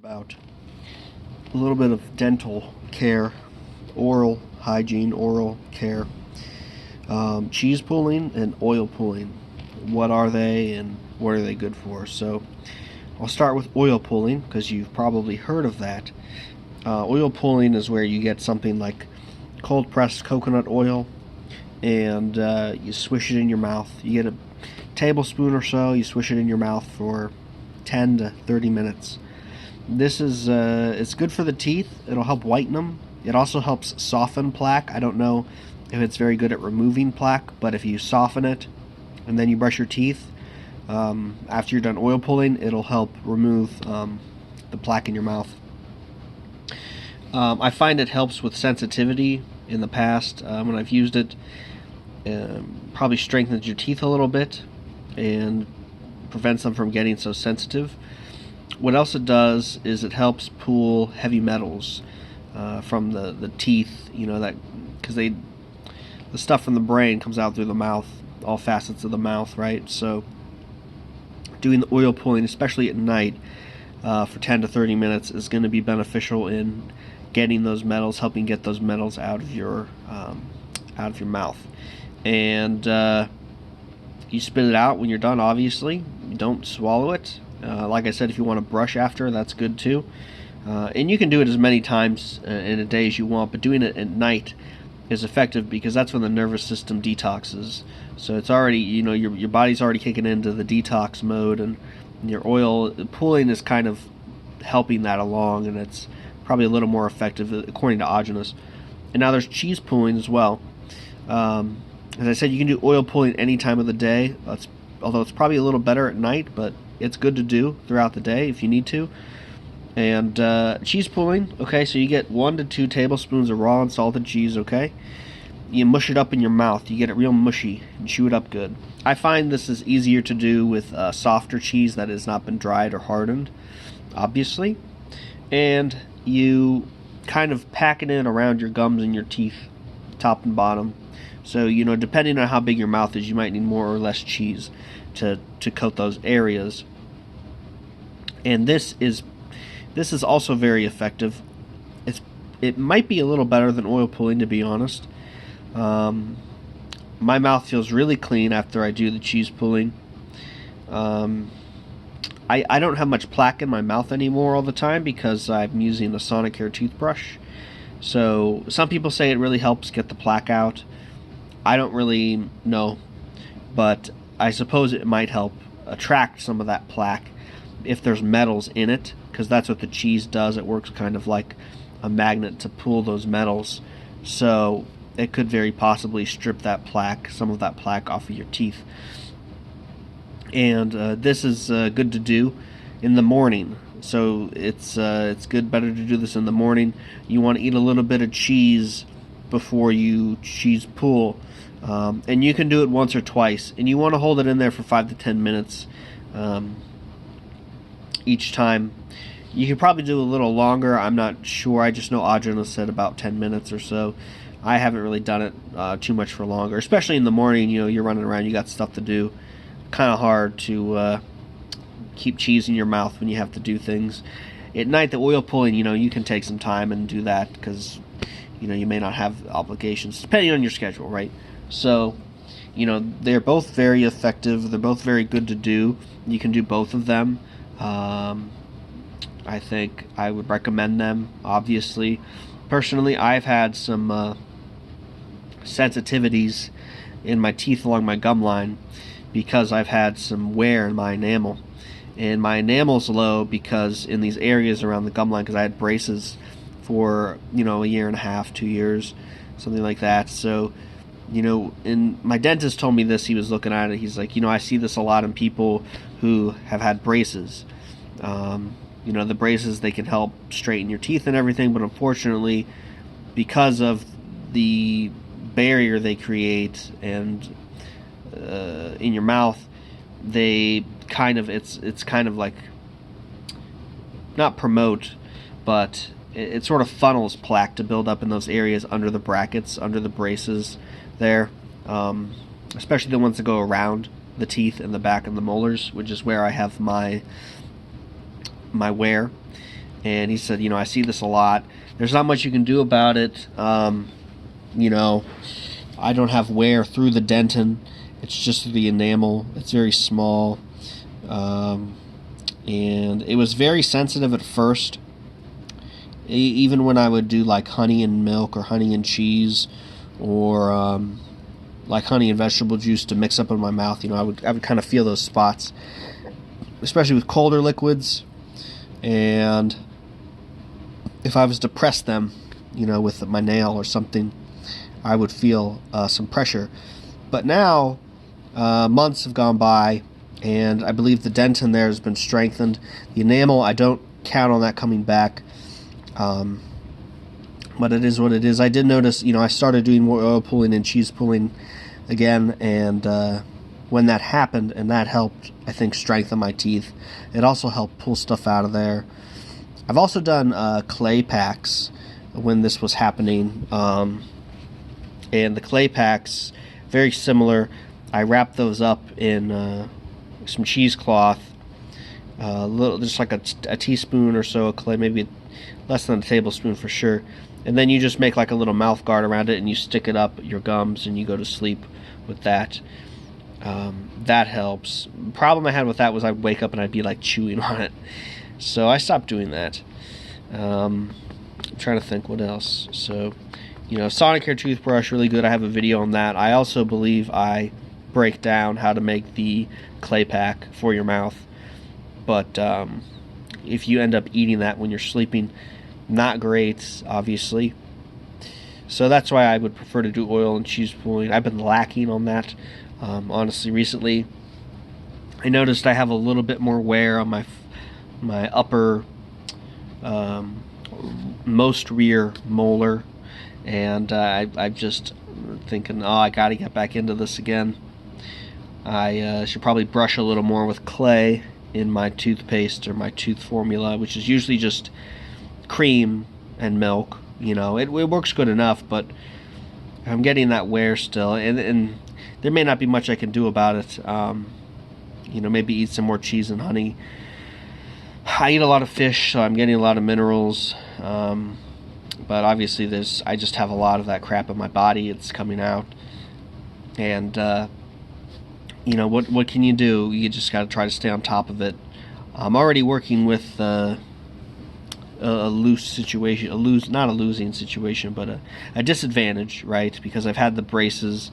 about a little bit of dental care, oral hygiene, oral care, cheese pulling and oil pulling. What are they and what are they good for? So I'll start with oil pulling because you've probably heard of that. Oil pulling is where you get something like cold pressed coconut oil and you swish it in your mouth. You get a tablespoon or so, you swish it in your mouth for 10 to 30 minutes. This is it's good for the teeth. It'll help whiten them. It also helps soften plaque. I don't know if it's very good at removing plaque, but if you soften it and then you brush your teeth after you're done oil pulling, it'll help remove the plaque in your mouth. I find it helps with sensitivity. In the past, when I've used it, probably strengthens your teeth a little bit and prevents them from getting so sensitive. What else it does is it helps pull heavy metals from the teeth, that because the stuff from the brain comes out through the mouth, all facets of the mouth, right? So doing the oil pulling, especially at night, for 10 to 30 minutes is going to be beneficial in getting those metals, helping get those metals out of your mouth. And you spit it out when you're done, obviously. You don't swallow it. Like I said, if you want to brush after, that's good too. And you can do it as many times in a day as you want, but doing it at night is effective because that's when the nervous system detoxes. So it's already, your body's already kicking into the detox mode, and your oil pulling is kind of helping that along, and it's probably a little more effective according to Ogenus. And now there's cheese pulling as well. As I said, you can do oil pulling any time of the day. Although it's probably a little better at night, but it's good to do throughout the day if you need to. And cheese pulling, okay, so you get 1 to 2 tablespoons of raw and salted cheese, okay? You mush it up in your mouth. You get it real mushy and chew it up good. I find this is easier to do with softer cheese that has not been dried or hardened, obviously. And you kind of pack it in around your gums and your teeth, top and bottom. So, depending on how big your mouth is, you might need more or less cheese to coat those areas. And this is also very effective. It might be a little better than oil pulling, to be honest. My mouth feels really clean after I do the cheese pulling. I don't have much plaque in my mouth anymore all the time because I'm using a Sonicare toothbrush. So some people say it really helps get the plaque out. I don't really know, but I suppose it might help attract some of that plaque if there's metals in it, because that's what the cheese does. It works kind of like a magnet to pull those metals. So it could very possibly strip some of that plaque off of your teeth. And this is good to do in the morning. So it's better to do this in the morning. You want to eat a little bit of cheese before you cheese pull. And you can do it once or twice. And you want to hold it in there for 5 to 10 minutes each time. You could probably do a little longer. I'm not sure. I just know Audrina said about 10 minutes or so. I haven't really done it too much for longer. Especially in the morning, you're running around, you got stuff to do. Kind of hard to keep cheese in your mouth when you have to do things. At night, the oil pulling, you can take some time and do that because, you may not have obligations, depending on your schedule, right? So, they're both very effective. They're both very good to do. You can do both of them. I think I would recommend them, obviously. Personally, I've had some sensitivities in my teeth along my gum line because I've had some wear in my enamel. And my enamel's low because in these areas around the gum line, because I had braces for, a year and a half, 2 years, something like that. So, and my dentist told me this, he was looking at it, he's like, I see this a lot in people who have had braces. The braces, they can help straighten your teeth and everything, but unfortunately, because of the barrier they create and in your mouth, they kind of, it's kind of like, not promote, but it sort of funnels plaque to build up in those areas under the brackets, under the braces there, especially the ones that go around the teeth and the back and the molars, which is where I have my wear. and he said, I see this a lot. There's not much you can do about it. You know, I don't have wear through the dentin. It's just the enamel. It's very small. And it was very sensitive at first. Even when I would do like honey and milk or honey and cheese, or like honey and vegetable juice to mix up in my mouth, I would kind of feel those spots, especially with colder liquids. And if I was to press them, with my nail or something, I would feel some pressure. But now, months have gone by, and I believe the dentin there has been strengthened. The enamel, I don't count on that coming back. But it is what it is. I did notice, I started doing more oil pulling and cheese pulling again, and when that happened, and that helped, I think, strengthen my teeth. It also helped pull stuff out of there. I've also done clay packs when this was happening, and the clay packs, very similar. I wrapped those up in some cheesecloth, just like a teaspoon or so of clay, maybe less than a tablespoon for sure. And then you just make like a little mouth guard around it, and you stick it up your gums, and you go to sleep with that. That helps. The problem I had with that was I'd wake up and I'd be like chewing on it. So I stopped doing that. I'm trying to think what else. So, Sonicare toothbrush, really good. I have a video on that. I also believe I break down how to make the clay pack for your mouth. But if you end up eating that when you're sleeping, not great, obviously. So that's why I would prefer to do oil and cheese pulling. I've been lacking on that, honestly, recently. I noticed I have a little bit more wear on my upper, most rear molar, and I'm just thinking, I got to get back into this again. I should probably brush a little more with clay in my toothpaste or my tooth formula, which is usually just cream and milk. It works good enough, but I'm getting that wear still, and there may not be much I can do about it. Maybe eat some more cheese and honey. I eat a lot of fish, so I'm getting a lot of minerals, but obviously I just have a lot of that crap in my body. It's coming out, and what can you do? You just got to try to stay on top of it. I'm already working with a loose situation, not a losing situation, but a disadvantage, right? Because I've had the braces.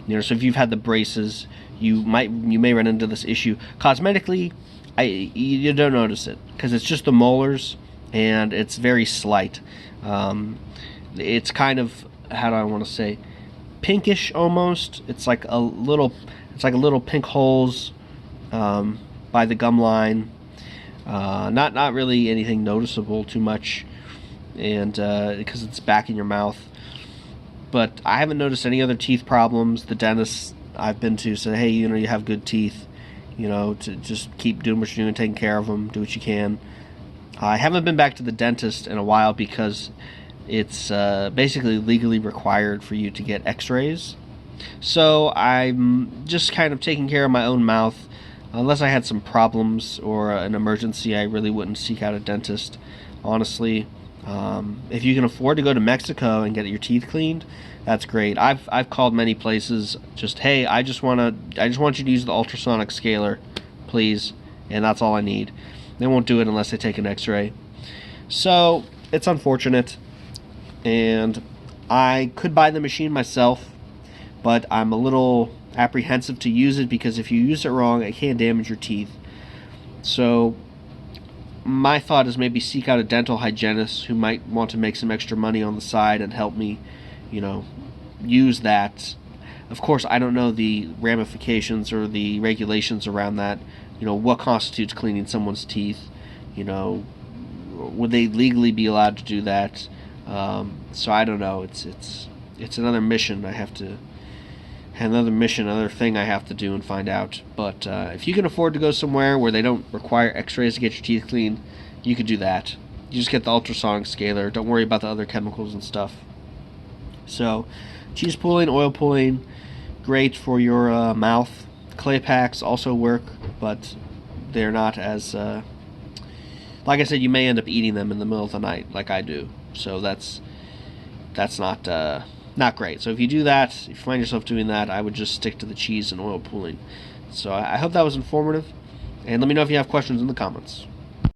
So if you've had the braces, you may run into this issue. Cosmetically, you don't notice it because it's just the molars, and it's very slight. It's kind of, how do I want to say, pinkish almost. It's like a little pink holes by the gum line. Not really anything noticeable too much, and because it's back in your mouth. But I haven't noticed any other teeth problems. The dentists I've been to said, hey, you have good teeth, to just keep doing what you're doing, taking care of them, do what you can. I haven't been back to the dentist in a while because it's basically legally required for you to get x-rays. So I'm just kind of taking care of my own mouth. Unless I had some problems or an emergency, I really wouldn't seek out a dentist, honestly. If you can afford to go to Mexico and get your teeth cleaned, that's great. I've called many places, just, hey, I just want you to use the ultrasonic scaler, please, and that's all I need. They won't do it unless they take an x-ray. So it's unfortunate, and I could buy the machine myself, but I'm a little apprehensive to use it because if you use it wrong, it can damage your teeth. So my thought is maybe seek out a dental hygienist who might want to make some extra money on the side and help me, use that. Of course, I don't know the ramifications or the regulations around that. What constitutes cleaning someone's teeth? Would they legally be allowed to do that? So I don't know. It's another mission another thing I have to do and find out. But if you can afford to go somewhere where they don't require x-rays to get your teeth cleaned, you could do that. You just get the ultrasonic scaler. Don't worry about the other chemicals and stuff. So cheese pulling, oil pulling, great for your mouth. Clay packs also work, but they're not like I said, you may end up eating them in the middle of the night, like I do. So that's not great. So if you do that, if you find yourself doing that, I would just stick to the cheese and oil pooling. So I hope that was informative, and let me know if you have questions in the comments.